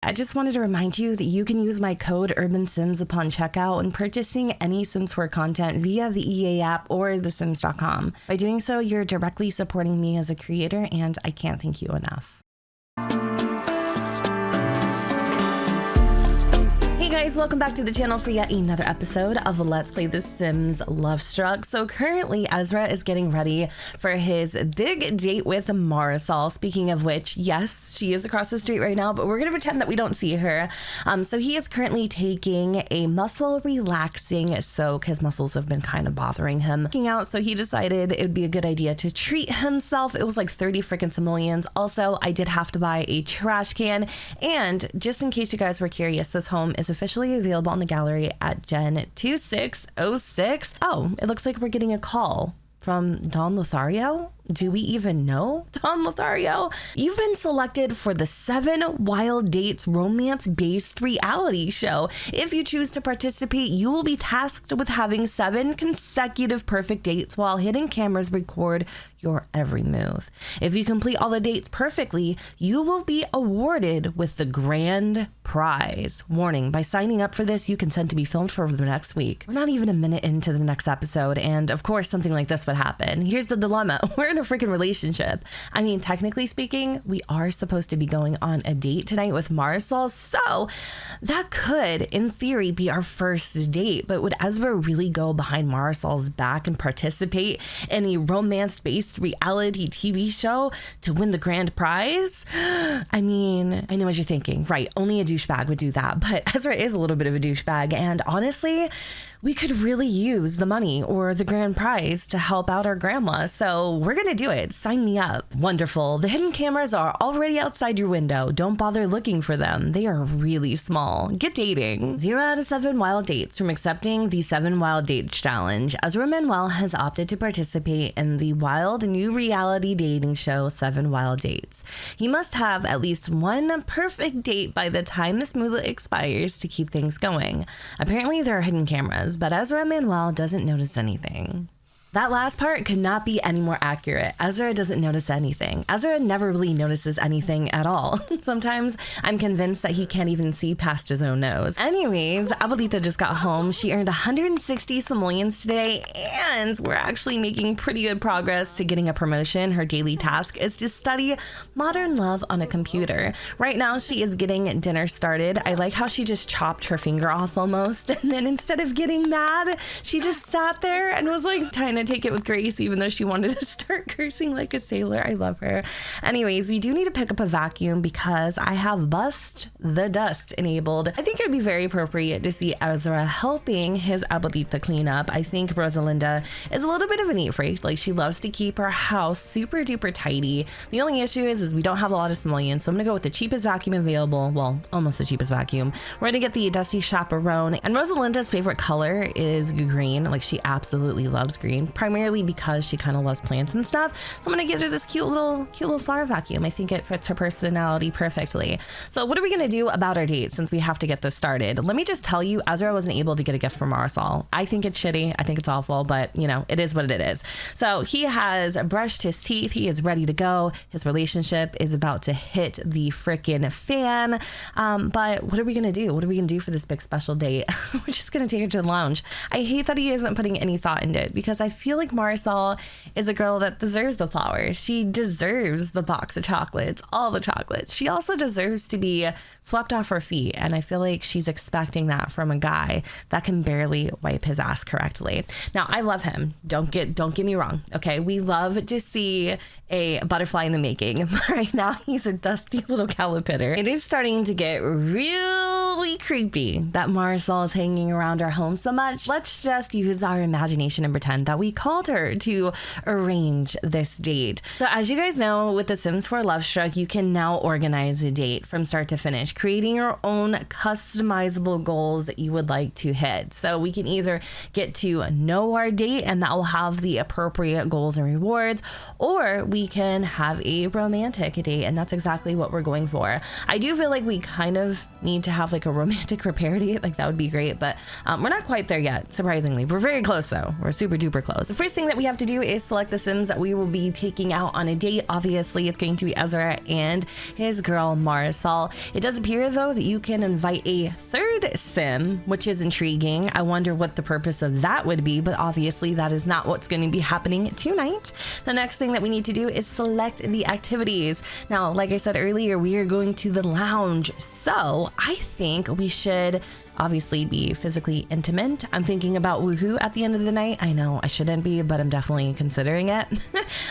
I just wanted to remind you that you can use my code UrbanSims upon checkout when purchasing any Sims 4 content via the EA app or thesims.com. By doing so, you're directly supporting me as a creator, and I can't thank you enough. Hey guys, welcome back to the channel for yet another episode of Let's Play The Sims Lovestruck. So currently Ezrah is getting ready for his big date with Marisol. Speaking of which, yes, she is across the street right now, but we're gonna pretend that we don't see her. So he is currently taking a muscle relaxing soak. His muscles have been kind of bothering him. Working out, so he decided it would be a good idea to treat himself. It was like 30 freaking simoleons. Also, I did have to buy a trash can, and just in case you guys were curious, this home is officially available on the gallery at Gen 2606. Oh, it looks like we're getting a call from Don Lothario. Do we even know Don Lothario? You've been selected for the 7 Wild Dates romance-based reality show. If you choose to participate, you will be tasked with having 7 consecutive perfect dates while hidden cameras record your every move. If you complete all the dates perfectly, you will be awarded with the grand prize. Warning, by signing up for this, you consent to be filmed for the next week. We're not even a minute into the next episode, and of course, something like this would happen. Here's the dilemma. We're in a freaking relationship. I mean, technically speaking, we are supposed to be going on a date tonight with Marisol, so that could, in theory, be our first date. But would Ezra really go behind Marisol's back and participate in a romance-based reality TV show to win the grand prize? I mean, I know what you're thinking, right? Only a douchebag would do that, but Ezra is a little bit of a douchebag, and honestly, we could really use the money or the grand prize to help out our grandma. So we're going to do it. Sign me up. Wonderful. The hidden cameras are already outside your window. Don't bother looking for them. They are really small. Get dating. 0 out of 7 wild dates from accepting the 7 Wild Dates Challenge. Ezra Manuel has opted to participate in the wild new reality dating show 7 Wild Dates. He must have at least 1 perfect date by the time this mood expires to keep things going. Apparently there are hidden cameras, but Ezra Manuel doesn't notice anything. That last part could not be any more accurate. Ezra doesn't notice anything. Ezra never really notices anything at all. Sometimes I'm convinced that he can't even see past his own nose. Anyways, Abuelita just got home. She earned 160 simoleons today, and we're actually making pretty good progress to getting a promotion. Her daily task is to study modern love on a computer. Right now, she is getting dinner started. I like how she just chopped her finger off almost, and then instead of getting mad, she just sat there and was like trying to take it with grace, even though she wanted to start cursing like a sailor. I love her. Anyways, we do need to pick up a vacuum because I have Bust the Dust enabled. I think it would be very appropriate to see Ezra helping his abuelita clean up. I think Rosalinda is a little bit of a neat freak. Like, she loves to keep her house super duper tidy. The only issue is we don't have a lot of simoleons, so I'm gonna go with the cheapest vacuum available. Well, almost the cheapest vacuum. We're gonna get the Dusty Chaperone, and Rosalinda's favorite color is green. Like, she absolutely loves green, primarily because she kind of loves plants and stuff. So I'm gonna get her this cute little flower vacuum. I think it fits her personality perfectly. So what are we gonna do about our date since we have to get this started? Let me just tell you, Ezra wasn't able to get a gift from Marisol. I think it's shitty. I think it's awful, but you know, it is what it is. So he has brushed his teeth. He is ready to go. His relationship is about to hit the frickin' fan. But what are we gonna do? What are we gonna do for this big special date? We're just gonna take her to the lounge. I hate that he isn't putting any thought into it because I feel like Marisol is a girl that deserves the flowers. She deserves the box of chocolates, all the chocolates. She also deserves to be swept off her feet, and I feel like she's expecting that from a guy that can barely wipe his ass correctly. Now, I love him. Don't get me wrong. Okay, we love to see a butterfly in the making. Right now, he's a dusty little caterpillar. It is starting to get really creepy that Marisol is hanging around our home so much. Let's just use our imagination and pretend that we called her to arrange this date. So as you guys know, with The Sims 4 Lovestruck, you can now organize a date from start to finish, creating your own customizable goals that you would like to hit. So we can either get to know our date, and that will have the appropriate goals and rewards, or we can have a romantic date, and that's exactly what we're going for. I do feel like we kind of need to have like a romantic repair date, like that would be great. But we're not quite there yet, surprisingly. We're very close though. We're super duper close. The first thing that we have to do is select the Sims that we will be taking out on a date. Obviously, it's going to be Ezrah and his girl Marisol. It does appear though that you can invite a third Sim, which is intriguing. I wonder what the purpose of that would be, but obviously that is not what's going to be happening tonight. The next thing that we need to do is select the activities. Now, like I said earlier, we are going to the lounge, so I think we should obviously be physically intimate. I'm thinking about woohoo at the end of the night. I know I shouldn't be, but I'm definitely considering it.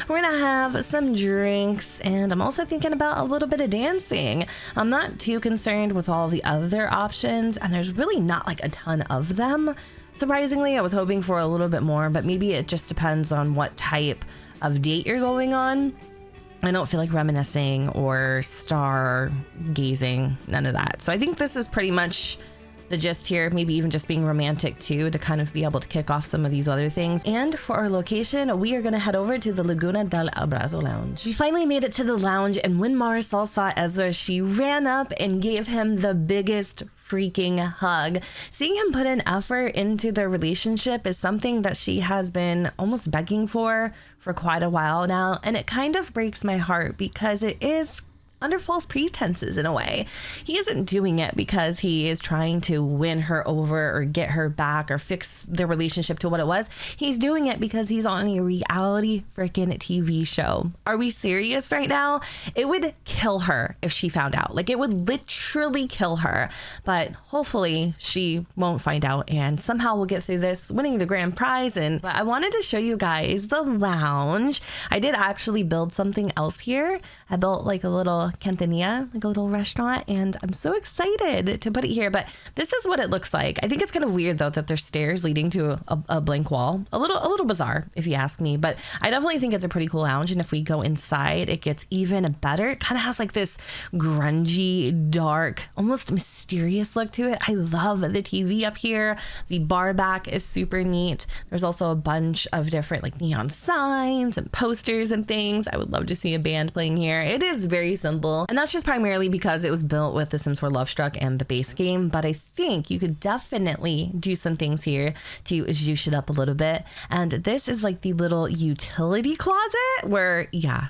We're gonna have some drinks, and I'm also thinking about a little bit of dancing. I'm not too concerned with all the other options, and there's really not like a ton of them. Surprisingly, I was hoping for a little bit more, but maybe it just depends on what type of date you're going on. I don't feel like reminiscing or star gazing, none of that. So I think this is pretty much the gist here, maybe even just being romantic too, to kind of be able to kick off some of these other things. And for our location, we are going to head over to the Laguna del Abrazo Lounge. We finally made it to the lounge, and when Marisol saw Ezra, she ran up and gave him the biggest freaking hug. Seeing him put an effort into their relationship is something that she has been almost begging for quite a while now, and it kind of breaks my heart because it is under false pretenses in a way. He isn't doing it because he is trying to win her over or get her back or fix their relationship to what it was. He's doing it because he's on a reality freaking TV show. Are we serious right now? It would kill her if she found out. Like, it would literally kill her. But hopefully she won't find out, and somehow we'll get through this winning the grand prize. But I wanted to show you guys the lounge. I did actually build something else here. I built like a little cantinilla, like a little restaurant, and I'm so excited to put it here. But this is what it looks like. I think it's kind of weird though that there's stairs leading to a blank wall. A little bizarre if you ask me, but I definitely think it's a pretty cool lounge. And if we go inside, it gets even better. It kind of has like this grungy, dark, almost mysterious look to it. I love the TV up here. The bar back is super neat. There's also a bunch of different like neon signs and posters and things. I would love to see a band playing here. It is very simple, and that's just primarily because it was built with The Sims 4 Lovestruck and the base game, but I think you could definitely do some things here to juice it up a little bit. And this is like the little utility closet where, yeah,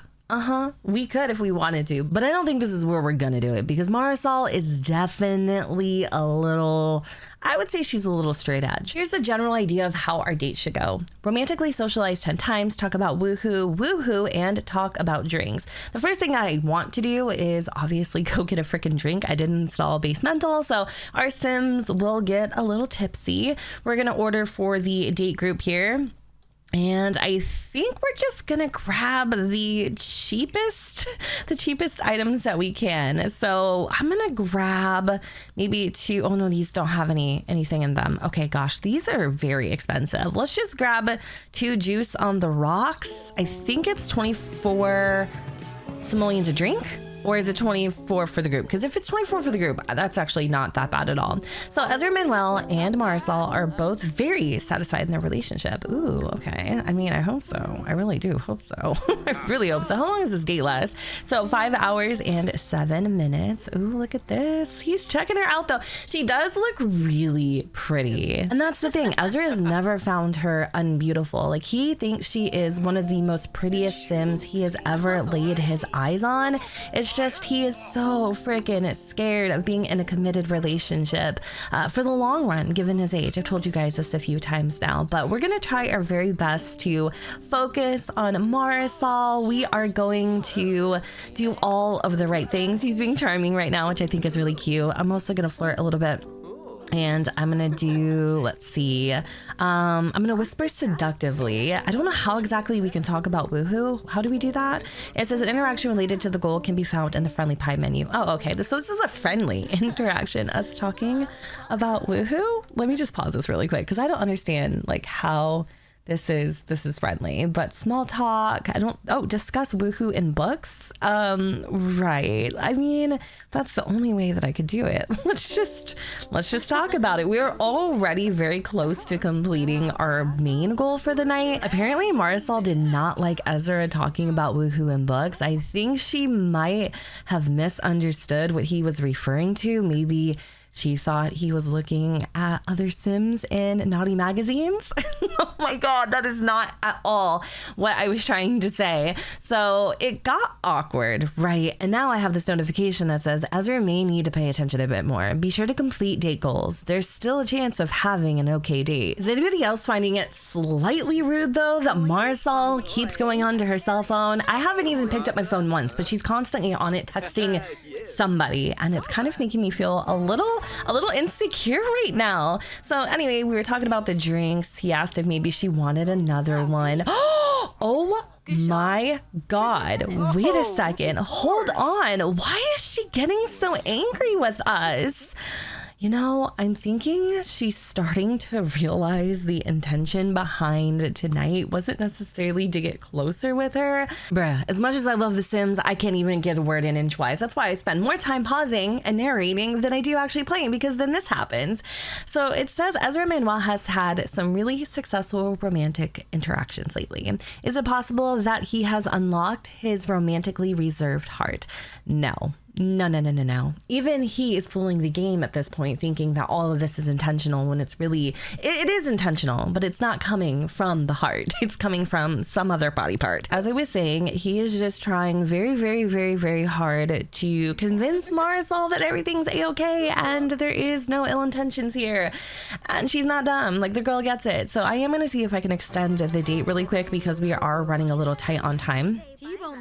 we could if we wanted to, but I don't think this is where we're gonna do it because Marisol is definitely a little, I would say she's a little straight edge. Here's a general idea of how our date should go. Romantically socialize 10 times, talk about woohoo, and talk about drinks. The first thing I want to do is obviously go get a freaking drink. I didn't install base mental, so our Sims will get a little tipsy. We're gonna order for the date group here. And I think we're just gonna grab the cheapest items that we can. So I'm gonna grab maybe two. Oh no, these don't have anything in them. Okay, gosh, these are very expensive. Let's just grab 2 juice on the rocks. I think it's 24 simoleons a drink. Or is it 24 for the group? Because if it's 24 for the group, that's actually not that bad at all. So Ezra Manuel and Marisol are both very satisfied in their relationship. Ooh, okay. I mean, I hope so. I really do hope so. I really hope so. How long does this date last? So 5 hours and 7 minutes. Ooh, look at this. He's checking her out though. She does look really pretty. And that's the thing. Ezra has never found her unbeautiful. Like, he thinks she is one of the most prettiest Sims he has ever laid his eyes on. It's just he is so freaking scared of being in a committed relationship for the long run, given his age. I've told you guys this a few times now, but we're gonna try our very best to focus on Marisol. We are going to do all of the right things. He's being charming right now, which I think is really cute. I'm also gonna flirt a little bit. And I'm gonna do, let's see, I'm gonna whisper seductively. I don't know how exactly we can talk about woohoo. How do we do that? It says an interaction related to the goal can be found in the friendly pie menu. Oh, okay. So this is a friendly interaction, us talking about woohoo. Let me just pause this really quick because I don't understand like how this is friendly, but small talk. Discuss woohoo in books. Right. I mean, that's the only way that I could do it. Let's just talk about it. We're already very close to completing our main goal for the night. Apparently Marisol did not like Ezra talking about woohoo in books. I think she might have misunderstood what he was referring to. Maybe She thought he was looking at other Sims in naughty magazines. Oh my God, that is not at all what I was trying to say. So it got awkward, right? And now I have this notification that says Ezrah may need to pay attention a bit more. Be sure to complete date goals. There's still a chance of having an okay date. Is anybody else finding it slightly rude though that Marisol keeps going on to her cell phone? I haven't even picked up my phone once, but she's constantly on it texting somebody, and it's kind of making me feel a little insecure right now. So anyway, we were talking about the drinks. He asked if maybe she wanted another one. Oh my God, wait a second, hold on, why is she getting so angry with us? You know, I'm thinking she's starting to realize the intention behind tonight wasn't necessarily to get closer with her. Bruh, as much as I love The Sims, I can't even get a word in edgewise. That's why I spend more time pausing and narrating than I do actually playing, because then this happens. So it says Ezrah Manuel has had some really successful romantic interactions lately. Is it possible that he has unlocked his romantically reserved heart? No. No. Even he is fooling the game at this point, thinking that all of this is intentional when it's really, it is intentional, but it's not coming from the heart. It's coming from some other body part. As I was saying, he is just trying very hard to convince Marisol that everything's a-okay and there is no ill intentions here. And she's not dumb. Like, the girl gets it. So I am going to see if I can extend the date really quick, because we are running a little tight on time.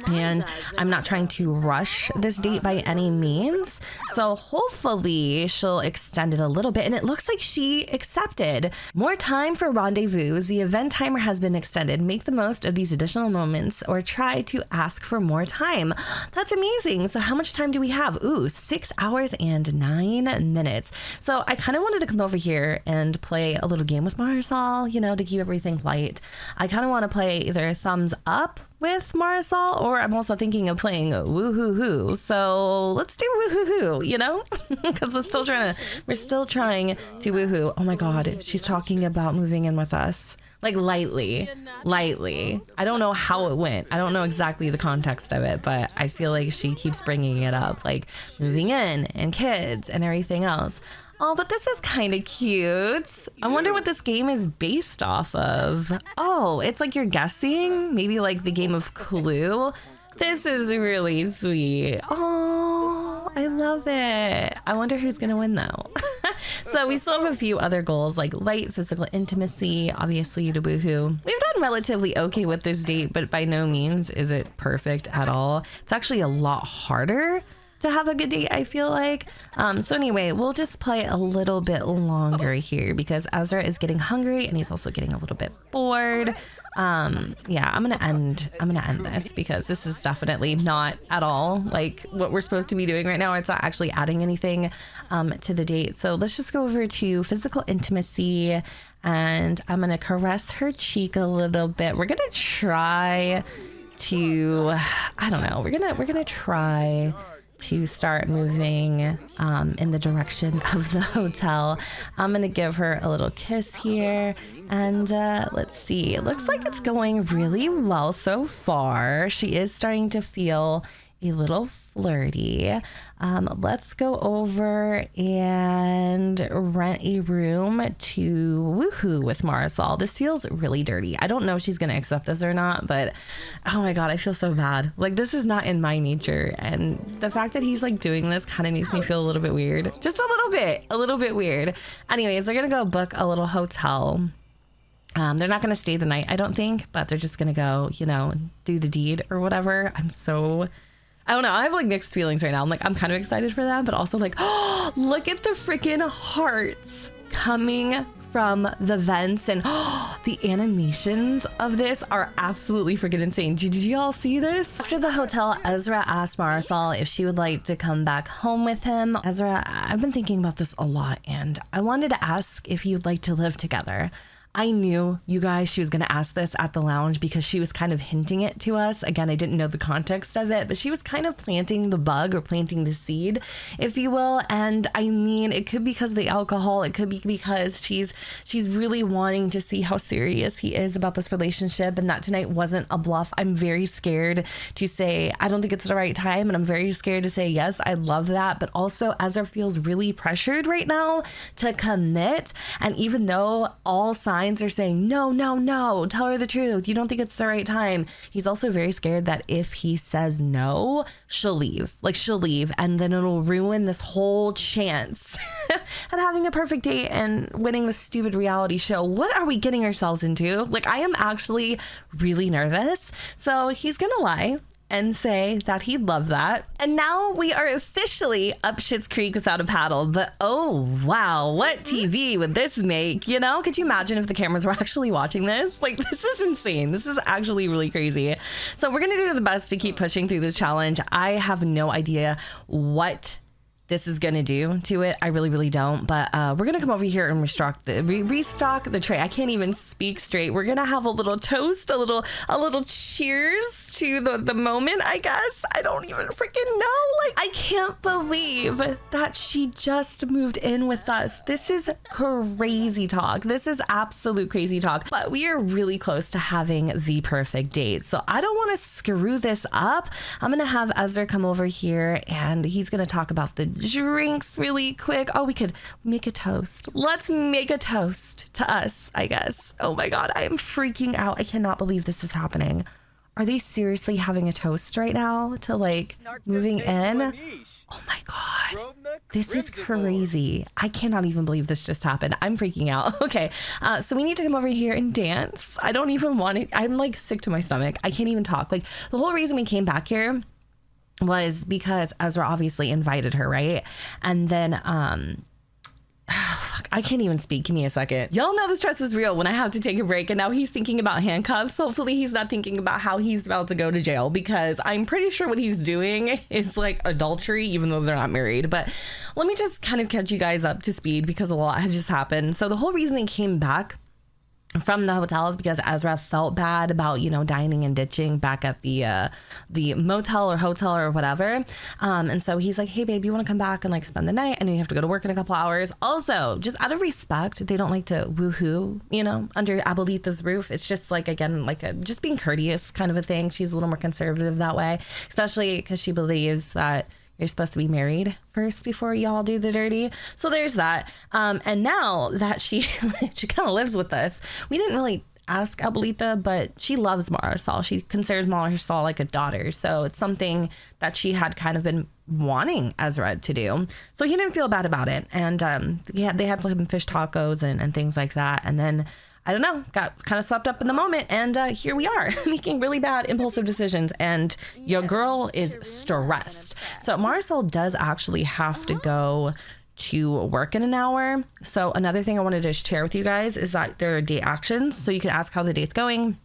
And I'm not trying to rush this date by any means. So hopefully she'll extend it a little bit. And it looks like she accepted. More time for rendezvous. The event timer has been extended. Make the most of these additional moments or try to ask for more time. That's amazing. So how much time do we have? Ooh, 6 hours and 9 minutes. So I kind of wanted to come over here and play a little game with Marisol, you know, to keep everything light. I kind of want to play either thumbs up with Marisol, or I'm also thinking of playing woo-hoo-hoo. So let's do woo-hoo-hoo, you know, because we're still trying to woo-hoo. Oh my God, she's talking about moving in with us. Like lightly. I don't know how it went. I don't know exactly the context of it, but I feel like she keeps bringing it up, like moving in and kids and everything else. Oh, but this is kind of cute. I wonder what this game is based off of. Oh, it's like you're guessing, maybe like the game of Clue. This is really sweet. Oh, I love it. I wonder who's gonna win though. So we still have a few other goals, like light physical intimacy, obviously to woohoo. We've done relatively okay with this date, but by no means is it perfect at all. It's actually a lot harder to have a good date, I feel like. So anyway, we'll just play a little bit longer here, because Ezrah is getting hungry and he's also getting a little bit bored. Yeah, I'm gonna end this, because this is definitely not at all like what we're supposed to be doing right now. It's not actually adding anything to the date. So let's just go over to physical intimacy, and I'm gonna caress her cheek a little bit. We're gonna try to, I don't know, we're gonna try to start moving in the direction of the hotel. I'm gonna give her a little kiss here, and let's see, it looks like it's going really well so far. She is starting to feel a little flirty. Let's go over and rent a room to woohoo with Marisol. This feels really dirty. I don't know if she's gonna accept this or not, but oh my God, I feel so bad. Like, this is not in my nature, and the fact that he's like doing this kind of makes me feel a little bit weird. Just a little bit weird. Anyways, they're gonna go book a little hotel. They're not gonna stay the night, I don't think, but they're just gonna go, you know, do the deed or whatever. I don't know. I have like mixed feelings right now. I'm kind of excited for that, but also like, oh, look at the freaking hearts coming from the vents, and the animations of this are absolutely freaking insane. Did you all see this? After the hotel, Ezrah asked Marisol if she would like to come back home with him. Ezrah, I've been thinking about this a lot, and I wanted to ask if you'd like to live together. I knew, you guys, she was going to ask this at the lounge because she was kind of hinting it to us. Again, I didn't know the context of it, but she was kind of planting the bug or planting the seed, if you will. And I mean, it could be because of the alcohol. It could be because she's really wanting to see how serious he is about this relationship, and that tonight wasn't a bluff. I'm very scared to say, I don't think it's the right time. And I'm very scared to say, yes, I love that. But also, Ezra feels really pressured right now to commit. And even though all signs are saying, no, tell her the truth, you don't think it's the right time, he's also very scared that if he says no, she'll leave. Like, she'll leave, and then it'll ruin this whole chance at having a perfect date and winning this stupid reality show. What are we getting ourselves into? Like, I am actually really nervous. So he's gonna lie and say that he'd love that. And now we are officially up Schitt's Creek without a paddle. But oh, wow, what TV would this make? You know, could you imagine if the cameras were actually watching this? Like, this is insane. This is actually really crazy. So we're going to do the best to keep pushing through this challenge. I have no idea what this is gonna do to it. I really don't. But we're gonna come over here and restock the tray. I can't even speak straight. We're gonna have a little toast, a little cheers to the moment, I guess. I don't even freaking know. Like, I can't believe that she just moved in with us. This is crazy talk. This is absolute crazy talk. But we are really close to having the perfect date. So I don't want to screw this up. I'm gonna have Ezra come over here and he's gonna talk about the drinks really quick. Oh, we could make a toast. Let's make a toast to us, I guess. Oh my God, I am freaking out. I cannot believe this is happening. Are they seriously having a toast right now to like moving in? Oh my God, this is crazy. I cannot even believe this just happened. I'm freaking out. Okay, so we need to come over here and dance. I don't even want to. I'm like sick to my stomach. I can't even talk. Like, the whole reason we came back here was because Ezra obviously invited her, right? And then I can't even speak. Give me a second. Y'all know the stress is real when I have to take a break, and now he's thinking about handcuffs. Hopefully he's not thinking about how he's about to go to jail, because I'm pretty sure what he's doing is like adultery, even though they're not married. But let me just kind of catch you guys up to speed because a lot has just happened. So the whole reason they came back from the hotel is because Ezra felt bad about, you know, dining and ditching back at the motel or hotel or whatever. And so he's like, hey babe, you want to come back and like spend the night? I know you have to go to work in a couple hours. Also, just out of respect, they don't like to woohoo, you know, under Abuelita's roof. It's just like, again, like just being courteous kind of a thing. She's a little more conservative that way, especially because she believes that you're supposed to be married first before y'all do the dirty. So there's that. And now that she kind of lives with us, we didn't really ask Abuelita, but she loves Marisol. She considers Marisol like a daughter. So it's something that she had kind of been wanting Ezra to do. So he didn't feel bad about it. And they had like fish tacos and things like that. And then, I don't know, got kind of swept up in the moment. And here we are making really bad impulsive decisions. And your girl is stressed. So Marisol does actually have to go to work in an hour. So another thing I wanted to share with you guys is that there are date actions. So you can ask how the date's going.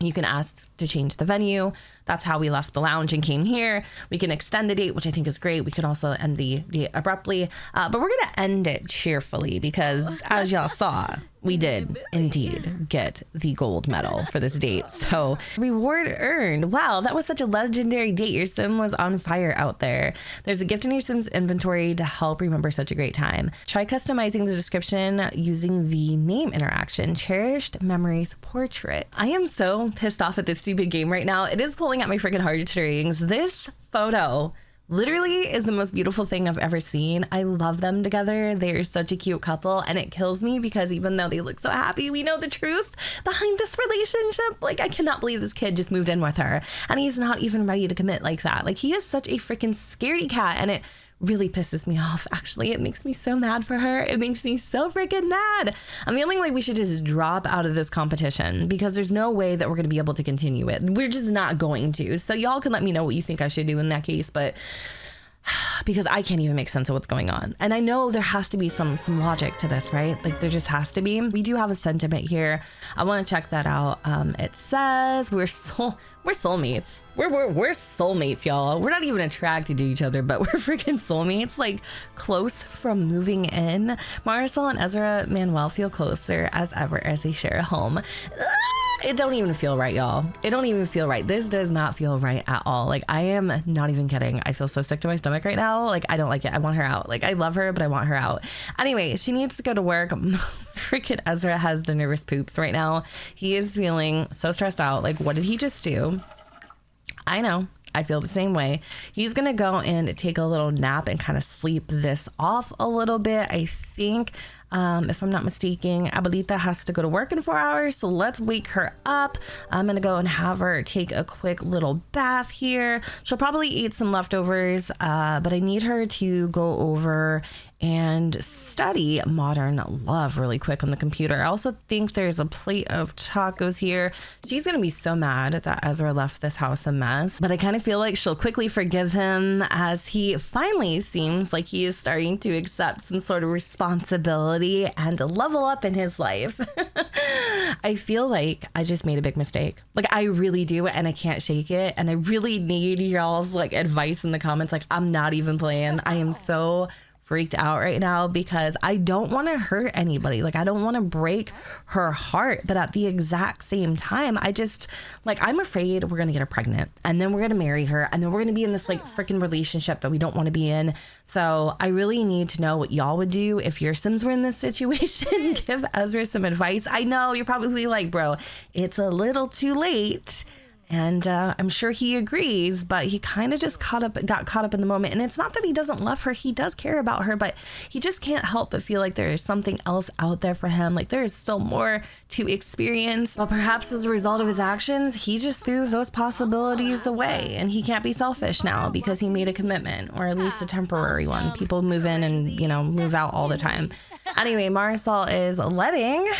You can ask to change the venue. That's how we left the lounge and came here. We can extend the date, which I think is great. We could also end the date abruptly, but we're going to end it cheerfully because, as y'all saw, we did indeed get the gold medal for this date. So reward earned. Wow, that was such a legendary date. Your sim was on fire out there. There's a gift in your sim's inventory to help remember such a great time. Try customizing the description using the name interaction, cherished memories portrait. I am so pissed off at this stupid game right now. It is pulling at my freaking heartstrings. This photo literally is the most beautiful thing I've ever seen. I love them together. They're such a cute couple, and it kills me because even though they look so happy, we know the truth behind this relationship. Like, I cannot believe this kid just moved in with her and he's not even ready to commit like that. Like, he is such a freaking scaredy cat, and it really pisses me off. Actually, it makes me so mad for her. It makes me so freaking mad. I'm feeling like we should just drop out of this competition because there's no way that we're going to be able to continue it. We're just not going to. So y'all can let me know what you think I should do in that case. But because I can't even make sense of what's going on. And I know there has to be some logic to this, right? Like there just has to be. We do have a sentiment here. I want to check that out. It says we're soulmates. We're soulmates, y'all. We're not even attracted to each other, but we're freaking soulmates, like close from moving in. Marisol and Ezra Manuel feel closer as ever as they share a home. It don't even feel right, y'all. It don't even feel right. This does not feel right at all. Like, I am not even kidding. I feel so sick to my stomach right now. Like, I don't like it. I want her out. Like, I love her, but I want her out. Anyway, she needs to go to work. Freaking Ezra has the nervous poops right now. He is feeling so stressed out. Like, what did he just do? I know. I feel the same way. He's going to go and take a little nap and kind of sleep this off a little bit. I think, if I'm not mistaken, Abuelita has to go to work in 4 hours. So let's wake her up. I'm going to go and have her take a quick little bath here. She'll probably eat some leftovers, but I need her to go over and study Modern Love really quick on the computer. I also think there's a plate of tacos here. She's going to be so mad that Ezra left this house a mess, but I kind of feel like she'll quickly forgive him as he finally seems like he is starting to accept some sort of responsibility and level up in his life. I feel like I just made a big mistake. Like I really do, and I can't shake it. And I really need y'all's like advice in the comments. Like I'm not even playing. I am so freaked out right now because I don't want to hurt anybody. Like I don't want to break her heart, but at the exact same time, I just like, I'm afraid we're going to get her pregnant and then we're going to marry her and then we're going to be in this like freaking relationship that we don't want to be in. So I really need to know what y'all would do if your Sims were in this situation. Give Ezra some advice. I know you're probably like, bro, it's a little too late. And I'm sure he agrees, but he kind of just got caught up in the moment. And it's not that he doesn't love her. He does care about her, but he just can't help but feel like there is something else out there for him. Like there is still more to experience. But perhaps as a result of his actions, he just threw those possibilities away. And he can't be selfish now because he made a commitment, or at least a temporary one. People move in and, you know, move out all the time. Anyway, Marisol is letting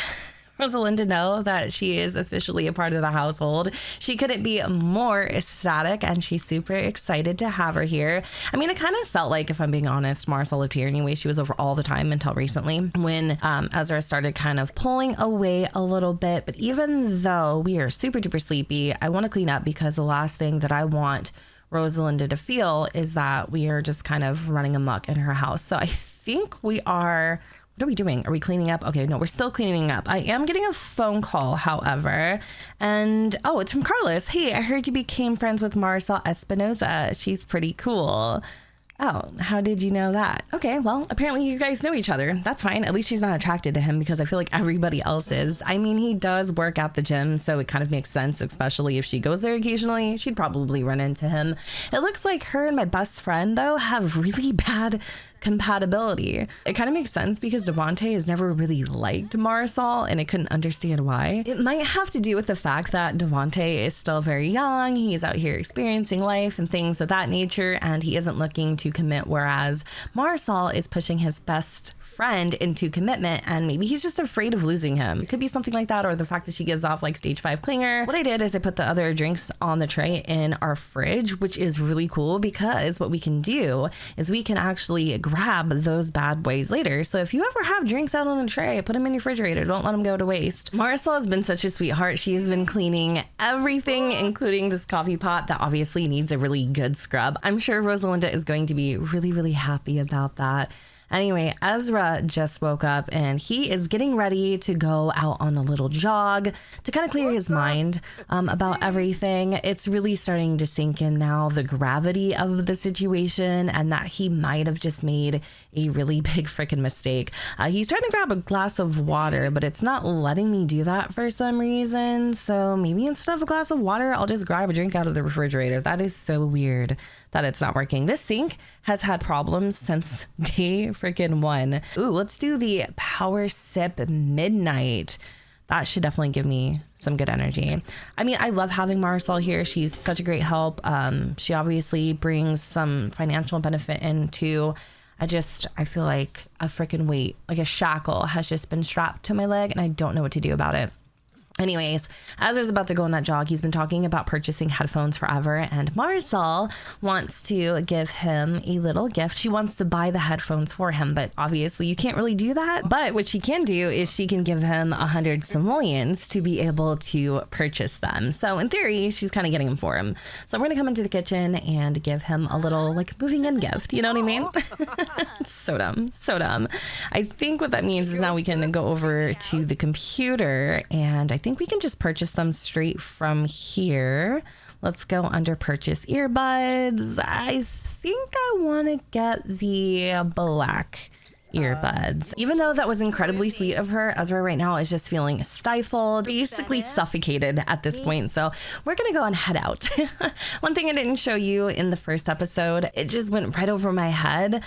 Rosalinda know that she is officially a part of the household. She couldn't be more ecstatic, and she's super excited to have her here. I mean, it kind of felt like, if I'm being honest, Marisol lived here anyway. She was over all the time until recently when Ezra started kind of pulling away a little bit. But even though we are super duper sleepy, I want to clean up because the last thing that I want Rosalinda to feel is that we are just kind of running amok in her house. So I think we are... What are we doing? Are we cleaning up? Okay, no, we're still cleaning up. I am getting a phone call, however. And, oh, it's from Carlos. Hey, I heard you became friends with Marisol Espinosa. She's pretty cool. Oh, how did you know that? Okay, well, apparently you guys know each other. That's fine. At least she's not attracted to him because I feel like everybody else is. I mean, he does work at the gym, so it kind of makes sense, especially if she goes there occasionally. She'd probably run into him. It looks like her and my best friend, though, have really bad compatibility. It kind of makes sense because Devontae has never really liked Marisol, and I couldn't understand why. It might have to do with the fact that Devontae is still very young. He's out here experiencing life and things of that nature, and he isn't looking to commit, whereas Marisol is pushing his best friend into commitment, and maybe he's just afraid of losing him. It could be something like that, or the fact that she gives off like stage 5 clinger. What I did is I put the other drinks on the tray in our fridge, which is really cool because what we can do is we can actually grab those bad boys later. So if you ever have drinks out on a tray, put them in your refrigerator. Don't let them go to waste. Marisol has been such a sweetheart. She has been cleaning everything, including this coffee pot that obviously needs a really good scrub. I'm sure Rosalinda is going to be really, really happy about that. Anyway, Ezra just woke up and he is getting ready to go out on a little jog to kind of clear his mind about everything. It's really starting to sink in now, the gravity of the situation, and that he might have just made a really big freaking mistake. He's trying to grab a glass of water, but it's not letting me do that for some reason. So maybe instead of a glass of water, I'll just grab a drink out of the refrigerator. That is so weird that it's not working. This sink has had problems since day freaking 1. Ooh, let's do the power sip midnight. That should definitely give me some good energy. I mean, I love having Marisol here. She's such a great help. She obviously brings some financial benefit into. I feel like a freaking weight, like a shackle has just been strapped to my leg and I don't know what to do about it. Anyways, Ezra's about to go on that jog. He's been talking about purchasing headphones forever, and Marisol wants to give him a little gift. She wants to buy the headphones for him, but obviously you can't really do that. But what she can do is she can give him 100 simoleons to be able to purchase them. So in theory, she's kind of getting them for him. So we're going to come into the kitchen and give him a little like moving in gift. You know what I mean? So dumb. So dumb. I think what that means is now we can go over to the computer, and I think we can just purchase them straight from here. Let's go under purchase earbuds. I think I want to get the black earbuds. Even though that was incredibly sweet of her, Ezra right now is just feeling stifled, basically suffocated at this point. So we're gonna go and head out. One thing I didn't show you in the first episode, it just went right over my head,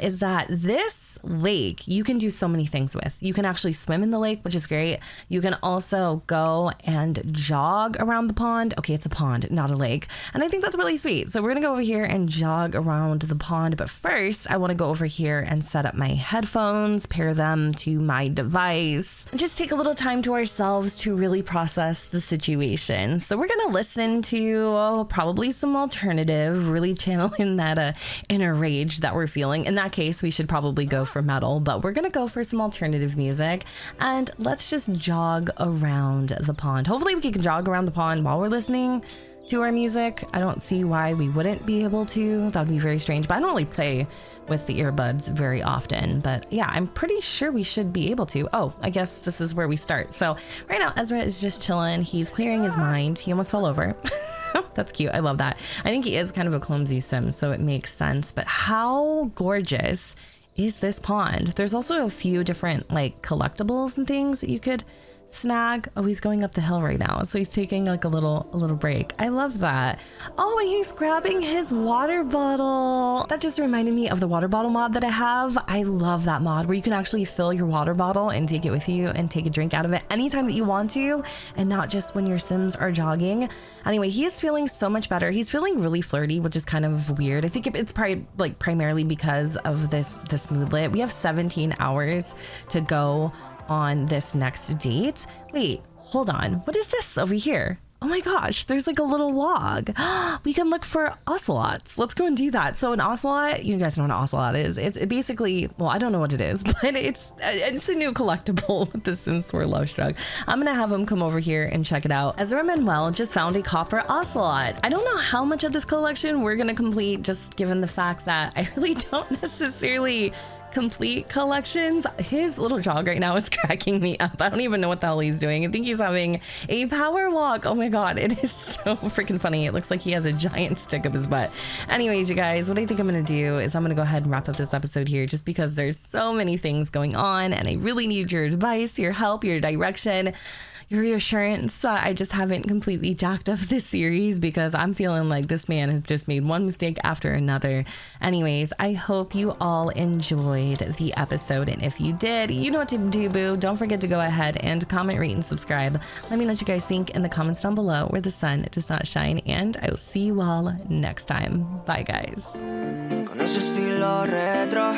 is that this lake you can do so many things with. You can actually swim in the lake, which is great. You can also go and jog around the pond. Okay, it's a pond, not a lake. And I think that's really sweet. So we're gonna go over here and jog around the pond. But first, I wanna go over here and set up my headphones, pair them to my device, and just take a little time to ourselves to really process the situation. So we're gonna listen to probably some alternative, really channeling that inner rage that we're feeling. In that case, we should probably go for metal, but we're gonna go for some alternative music, and let's just jog around the pond. Hopefully we can jog around the pond while we're listening to our music. I don't see why we wouldn't be able to. That would be very strange, but I don't really play with the earbuds very often. But yeah, I'm pretty sure we should be able to. Oh, I guess this is where we start. So right now, Ezra is just chilling. He's clearing his mind. He almost fell over. That's cute. I love that. I think he is kind of a clumsy sim, so it makes sense. But how gorgeous is this pond? There's also a few different like collectibles and things that you could snag. Oh, he's going up the hill right now, so he's taking like a little break. I love that. Oh, and he's grabbing his water bottle. That just reminded me of the water bottle mod that I have. I love that mod where you can actually fill your water bottle and take it with you and take a drink out of it anytime that you want to, and not just when your Sims are jogging. Anyway, he is feeling so much better. He's feeling really flirty, which is kind of weird. I think it's probably like primarily because of this moodlet. We have 17 hours to go on this next date. Wait, hold on. What is this over here? Oh my gosh, there's like a little log. We can look for ocelots. Let's go and do that. So an ocelot, you guys know what an ocelot is. It's basically, well, I don't know what it is, but it's a new collectible with the Sims 4 Lovestruck. I'm gonna have him come over here and check it out. Ezra Manuel just found a copper ocelot. I don't know how much of this collection we're gonna complete, just given the fact that I really don't necessarily complete collections. His little jog right now is cracking me up. I don't even know what the hell he's doing. I think he's having a power walk. Oh my god, it is so freaking funny. It looks like he has a giant stick up his butt. Anyways, you guys, what I think I'm gonna do is I'm gonna go ahead and wrap up this episode here, just because there's so many things going on and I really need your advice, your help, your direction, your reassurance. I just haven't completely jacked up this series because I'm feeling like this man has just made one mistake after another. Anyways, I hope you all enjoyed the episode, and if you did, you know what to do, boo. Don't forget to go ahead and comment, rate, and subscribe. Let me know what you guys think in the comments down below where the sun does not shine, and I will see you all next time. Bye, guys. Con ese estilo retro,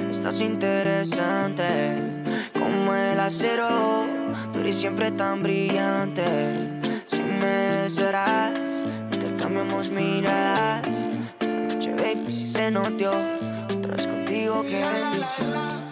estás interesante como el acero, tú eres siempre tan brillante. Si me desearás, intercambiamos miradas. Esta noche, baby, si se notó, otra vez contigo, qué bendición.